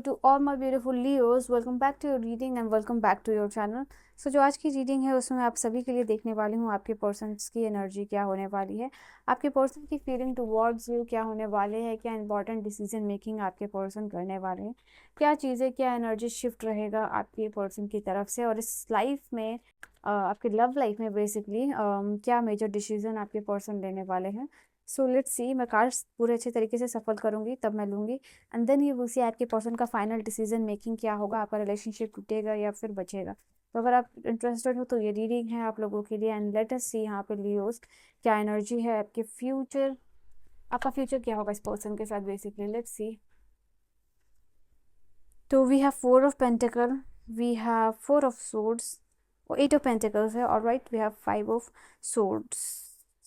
to all my beautiful Leos, welcome back to your reading and welcome back to your channel. So जो आज की reading है उसमें आप सभी के लिए देखने वाली हूँ आपके पर्सन्स की एनर्जी क्या होने वाली है, आपके पर्सन की फीलिंग टुवर्ड्स यू क्या होने वाले हैं, क्या इंपॉर्टेंट डिसीजन मेकिंग आपके पर्सन करने वाले हैं, क्या चीज़ें, क्या एनर्जी शिफ्ट रहेगा आपके पर्सन की तरफ से, और इस लाइफ में आपके लव लाइफ में बेसिकली क्या मेजर डिसीजन आपके पर्सन लेने वाले हैं. सो लेट्स सी, मैं कार्ड्स पूरे अच्छे तरीके से सफल करूंगी तब मैं लूंगी and then you will see आपके पर्सन का फाइनल डिसीजन मेकिंग क्या होगा, आपका रिलेशनशिप टूटेगा या फिर बचेगा. तो अगर आप इंटरेस्टेड हो तो ये रीडिंग है आप लोगों के लिए एंड लेट अस सी यहाँ पे लियोस क्या एनर्जी है आपके फ्यूचर, आपका फ्यूचर क्या होगा इस पर्सन के साथ बेसिकली. Let's see. तो we have 4 of Pentacle, we have 4 of Swords, और 8 of Pentacles है. और right we have 5 of Swords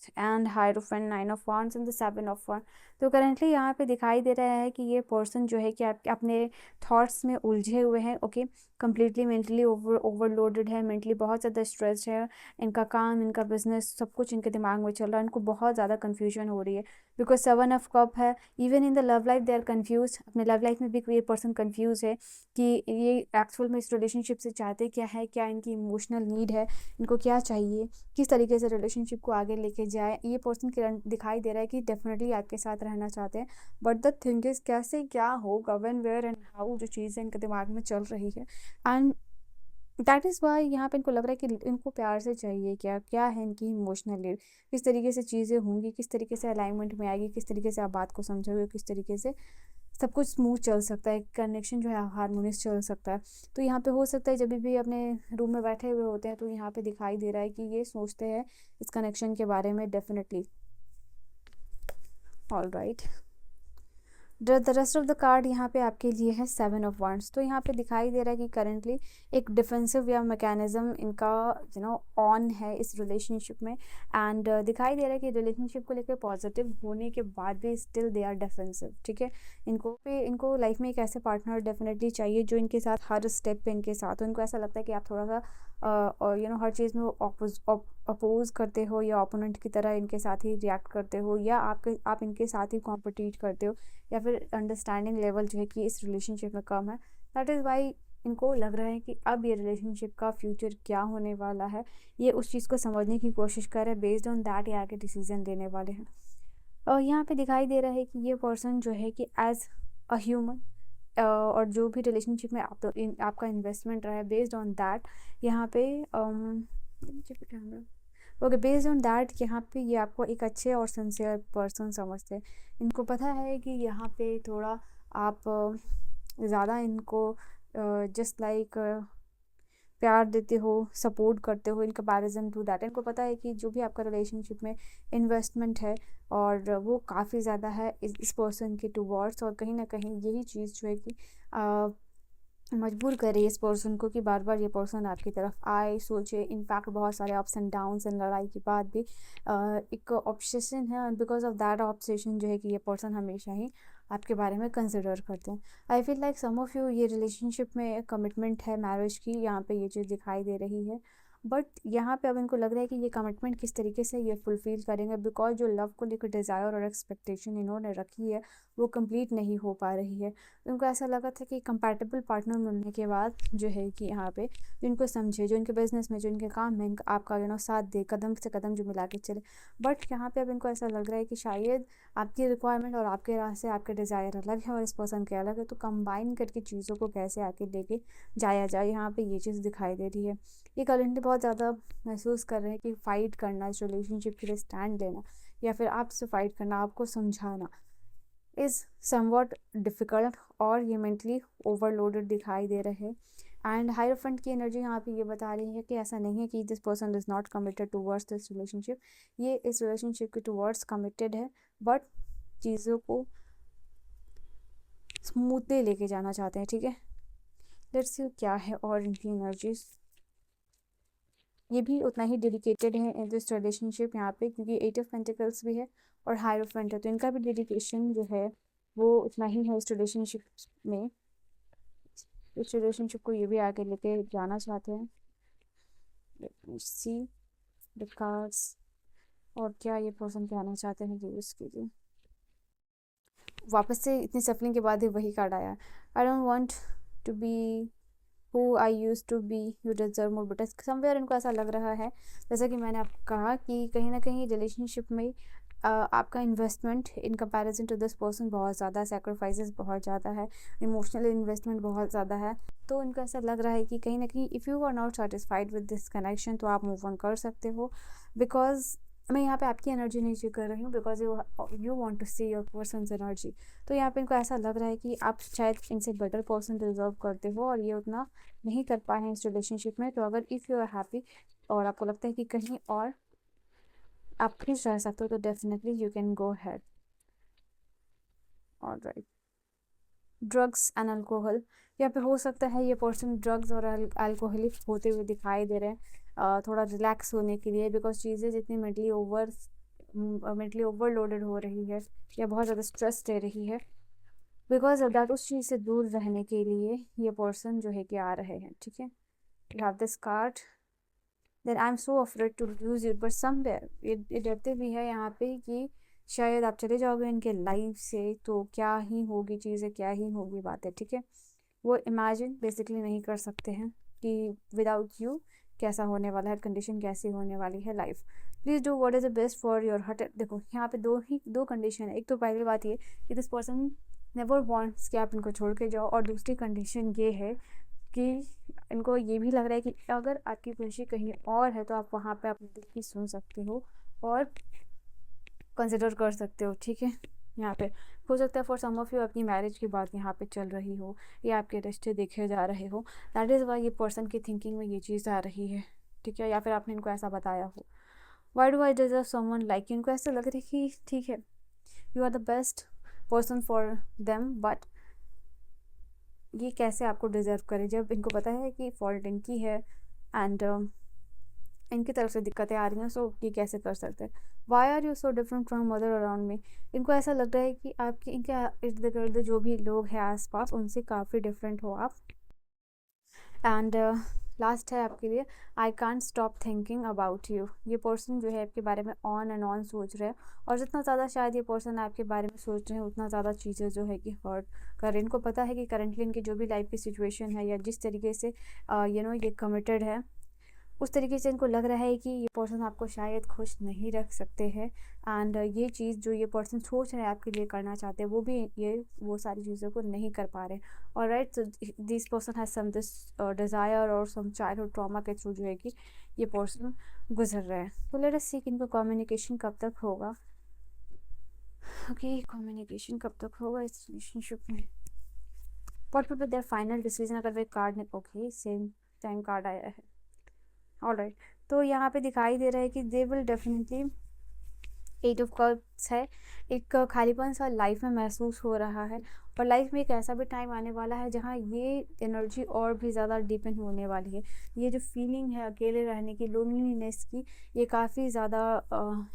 and Hierophant, 9 of Wands and the 7 of Wands. तो करेंटली यहाँ पे दिखाई दे रहा है कि ये पर्सन जो है कि आप अपने थॉट्स में उलझे हुए हैं. ओके, कंप्लीटली मेंटली ओवरलोडेड है, मेंटली बहुत ज़्यादा स्ट्रेस्ड है. इनका काम, इनका बिजनेस, सब कुछ इनके दिमाग में चल रहा है. इनको बहुत ज़्यादा कन्फ्यूजन हो रही है बिकॉज 7 of Cup है. Even in the love life they are confuse. अपने लव लाइफ में भी ये पर्सन कन्फ्यूज है कि ये एक्चुअल में इस रिलेशनशिप से चाहते क्या है, क्या इनकी इमोशनल नीड है, इनको क्या चाहिए, किस तरीके से रिलेशनशिप को आगे लेके जाए. ये पर्सन दिखाई दे रहा है कि डेफिनेटली आपके साथ रहना चाहते हैं, बट द थिंग इज कैसे क्या होगा, व्हेन, वेयर एंड हाउ, जो चीज़ें इनके दिमाग में चल रही है. एंड दैट इज़ वाई यहाँ पे इनको लग रहा है कि इनको प्यार से चाहिए क्या, क्या है इनकी इमोशनल नीड, किस तरीके से चीज़ें होंगी, किस तरीके से अलाइनमेंट में आएगी, किस तरीके से आप बात को समझोगे, किस तरीके से सब कुछ स्मूथ चल सकता है, कनेक्शन जो है हारमोनियस चल सकता है. तो यहाँ पे हो सकता है जब भी अपने रूम में बैठे हुए होते हैं तो यहाँ पे दिखाई दे रहा है कि ये सोचते हैं इस कनेक्शन के बारे में definitely. All right, the rest of the card यहाँ पे आपके लिए है 7 of Wands. तो यहाँ पे दिखाई दे रहा है कि करेंटली एक डिफेंसिव या मैकेनिज्म इनका ऑन है इस रिलेशनशिप में. एंड दिखाई दे रहा है कि रिलेशनशिप को लेकर पॉजिटिव होने के बाद भी स्टिल दे आर डिफेंसिव. ठीक है, इनको लाइफ में एक ऐसे पार्टनर डेफिनेटली चाहिए जो इनके साथ हर स्टेप पे इनके साथ हो. इनको ऐसा लगता है कि आप थोड़ा सा हर चीज़ में अपोज करते हो या ओपोनेंट की तरह इनके साथ ही रिएक्ट करते हो, या आप इनके साथ ही कॉम्पिटिट करते हो, या फिर अंडरस्टैंडिंग लेवल जो है कि इस रिलेशनशिप में कम है. दैट इज़ वाई इनको लग रहा है कि अब ये रिलेशनशिप का फ्यूचर क्या होने वाला है, ये उस चीज़ को समझने की कोशिश कर रहे हैं. बेस्ड ऑन दैट ये आगे डिसीजन देने वाले हैं. और यहाँ पे दिखाई दे रहा है कि ये पर्सन जो है कि एज अ ह्यूमन और जो भी रिलेशनशिप में आपका इन्वेस्टमेंट रहा है, बेस्ड ऑन दैट यहाँ पे ओके, बेस्ड ऑन दैट यहाँ पे ये आपको एक अच्छे और सिंसियर पर्सन समझते हैं. इनको पता है कि यहाँ पे थोड़ा आप ज़्यादा इनको जस्ट लाइक प्यार देते हो, सपोर्ट करते हो इन कंपैरिजन टू दैट. इनको पता है कि जो भी आपका रिलेशनशिप में इन्वेस्टमेंट है और वो काफ़ी ज़्यादा है इस पर्सन के टूवर्ड्स, और कहीं ना कहीं यही चीज़ जो है कि मजबूर करे इस पर्सन को कि बार बार ये पर्सन आपकी तरफ आए, सोचे. इनफैक्ट बहुत सारे अप्स एंड डाउन्स एंड लड़ाई के बाद भी एक ऑब्सेशन है, and because of that obsession जो है कि ये पर्सन हमेशा ही आपके बारे में कंसिडर करते हैं. I feel like some of you ये रिलेशनशिप में कमिटमेंट है मैरिज की, यहाँ पे ये चीज़ दिखाई दे रही है. बट यहाँ पे अब इनको लग रहा है कि ये कमिटमेंट किस तरीके से ये फुलफिल करेंगे, बिकॉज जो लव को लेकर डिज़ायर और एक्सपेक्टेशन इन्होंने रखी है वो कंप्लीट नहीं हो पा रही है. उनको ऐसा लगा था कि कंपैटिबल पार्टनर मिलने के बाद जो है कि यहाँ पे जो इनको समझे, जो इनके बिजनेस में, जो इनके काम में आपका साथ दे, कदम से कदम जो मिला के चले. बट यहाँ पे अब इनको ऐसा लग रहा है कि शायद आपकी रिक्वायरमेंट और आपके रास्ते, आपके डिज़ायर अलग है और इस पर्सन के अलग है, तो कंबाइन करके चीज़ों को कैसे आके लेके जाया जाए, यहाँ पे ये चीज़ दिखाई दे रही है. ये करेंटली बहुत ज़्यादा महसूस कर रहे हैं कि फ़ाइट करना, इस रिलेशनशिप के लिए स्टैंड लेना, या फिर आपसे फ़ाइट करना, आपको समझाना इज़ समवॉट डिफ़िकल्ट, और ये मेंटली ओवरलोडेड दिखाई दे रहे हैं. एंड हायरफंट की एनर्जी यहाँ पे ये बता रही है कि ऐसा नहीं है कि this person is not committed towards this relationship. ये इस रिलेशनशिप के टूवर्ड्स कमिटेड है, बट चीज़ों को स्मूथली लेके जाना चाहते हैं. ठीक है, लेट्स सी क्या है और इनकी एनर्जीज. ये भी उतना ही डेडिकेटेड है इन दिस रिलेशनशिप यहाँ पे, क्योंकि 8 of Pentacles भी है और हायरफेंट है, तो इनका भी डेडिकेशन जो है वो उतना ही है इस रिलेशनशिप में. इस रिलेशनशिप को ये भी आगे लेके जाना चाहते हैं. Let me see the cards, और क्या ये पर्सन कहना चाहते हैं कि उसके लिए. वापस से इतनी सफरिंग के बाद ही वही कार्ड आया। I don't want to be who I use to be, you deserve more, but somewhere इनको ऐसा लग रहा है, जैसा कि मैंने आपको कहा कि कहीं ना कहीं रिलेशनशिप में आपका investment in comparison to this person बहुत ज़्यादा, सेक्रीफाइसेस बहुत ज़्यादा है, इमोशनल इन्वेस्टमेंट बहुत ज़्यादा है। तो इनको ऐसा लग रहा है कि कहीं ना कहीं if you are not satisfied with this connection तो आप मूव ऑन कर सकते हो। बिकॉज मैं यहाँ पे आपकी एनर्जी नहीं चेक कर रही हूँ, because you want to see your person's energy. तो यहाँ पे इनको ऐसा लग रहा है कि आप शायद इनसे बेटर पर्सन डिजर्व करते हो और ये उतना नहीं कर पाए हैं इस रिलेशनशिप में। तो अगर इफ़ यू आर हैप्पी और आपको लगता है कि कहीं और आप खुश रह सकते हो तो definitely you can go had. Alright, drugs and alcohol, यहाँ पे हो सकता है ये पर्सन ड्रग्स और अल्कोहलिक होते हुए दिखाई दे रहे हैं, थोड़ा रिलैक्स होने के लिए, बिकॉज चीज़ें जितनी मेंटली ओवरलोडेड हो रही है या बहुत ज़्यादा स्ट्रेस दे रही है, बिकॉज ऑफ दैट उस चीज़ से दूर रहने के लिए ये पर्सन जो है कि आ रहे हैं। ठीक है, you have this card, then I am so afraid to lose it, but somewhere ये डरते भी है यहाँ पे कि शायद आप चले जाओगे इनके लाइफ से तो क्या ही होगी चीज़ें, क्या ही होगी बातें। ठीक है, वो इमेजिन बेसिकली नहीं कर सकते हैं कि विदाउट यू कैसा होने वाला है, कंडीशन कैसी होने वाली है life. Please do what is the best for your heart. देखो यहाँ पे दो कंडीशन है। एक तो पहली बात ये कि दिस पर्सन नेवर वांट्स कि आप इनको छोड़ के जाओ, और दूसरी कंडीशन ये है कि इनको ये भी लग रहा है कि अगर आपकी खुशी कहीं और है तो आप वहाँ पे अपने दिल की सुन सकते हो और कंसिडर कर सकते हो। ठीक है, यहाँ पे हो सकता है फॉर सम ऑफ यू आपकी मैरिज की बात यहाँ पे चल रही हो या आपके रिश्ते देखे जा रहे हो, दैट इज़ वाई ये पर्सन की थिंकिंग में ये चीज़ आ रही है। ठीक है, या फिर आपने इनको ऐसा बताया हो, why do I deserve someone like, इनको ऐसा लग रहा है कि ठीक है you are the best person for them, but ये कैसे आपको डिजर्व करे जब इनको पता है कि फॉल्ट इनकी है एंड इनकी तरफ से दिक्कतें आ रही हैं। सो ये कैसे कर सकते हैं, why are you so different from mother around me. इनको ऐसा लग रहा है कि आपके इनके इर्द गिर्द जो भी लोग हैं आसपास उनसे काफ़ी डिफरेंट हो आप। एंड लास्ट है आपके लिए, I can't stop thinking about you. ये पर्सन जो है आपके बारे में ऑन एंड ऑन सोच रहे हैं, और जितना ज़्यादा शायद ये पर्सन आपके बारे में सोच रहे हैं उतना ज़्यादा चीज़ें जो है कि हर्ट कर रहे हैं। इनको पता है कि करंटली इनकी जो भी लाइफ की सिचुएशन है या जिस तरीके से ये कमिटेड है, उस तरीके से इनको लग रहा है कि ये पर्सन आपको शायद खुश नहीं रख सकते हैं। एंड ये चीज़ जो ये पर्सन सोच रहे हैं आपके लिए करना चाहते हैं वो सारी चीज़ों को नहीं कर पा रहे। और right, this person has some this desire और सम चाइल्डहुड ट्रॉमा के थ्रू जो है कि ये पर्सन गुजर रहे हैं। तो लेट अस सी कि इनको कम्युनिकेशन कब तक होगा। ओके, कम्युनिकेशन कब तक होगा इस रिलेशनशिप में, what will be there final decision. अगर वे कार्ड ने ओके सेम टाइम कार्ड आया है, ऑलराइट। तो यहाँ पे दिखाई दे रहा है कि they will definitely, eight of cups है, एक खालीपन सा लाइफ में महसूस हो रहा है, और लाइफ में एक ऐसा भी टाइम आने वाला है जहाँ ये एनर्जी और भी ज़्यादा डिपेंड होने वाली है। ये जो फीलिंग है अकेले रहने की, लोनलीनेस की, ये काफ़ी ज़्यादा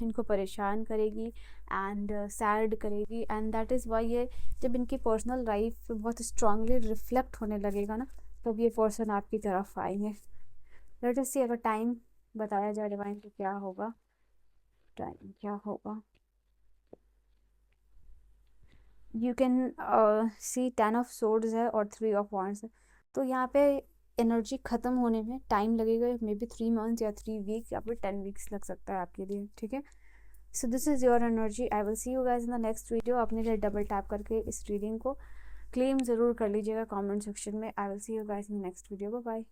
इनको परेशान करेगी एंड सैड करेगी। एंड दैट इज़ वाई ये जब इनकी पर्सनल लाइफ बहुत स्ट्रांगली रिफ्लेक्ट होने लगेगा ना, तब ये पर्सन आपकी तरफ आएंगे। लेट अस सी, अगर टाइम बताया जाए डिवाइन तो क्या होगा, टाइम क्या होगा। You can see 10 of swords है और 3 ऑफ वॉन्ड्स है। तो यहाँ पे एनर्जी ख़त्म होने में टाइम लगेगा, मे बी 3 मंथ्स या 3 वीक्स या फिर 10 वीक्स लग सकता है आपके लिए। ठीक है, so this is your energy. I will see you guys in the next video. अपने लिए डबल टैप करके इस रीडिंग को क्लेम ज़रूर कर लीजिएगा कमेंट सेक्शन में। I will see you guys in the next video. Bye bye.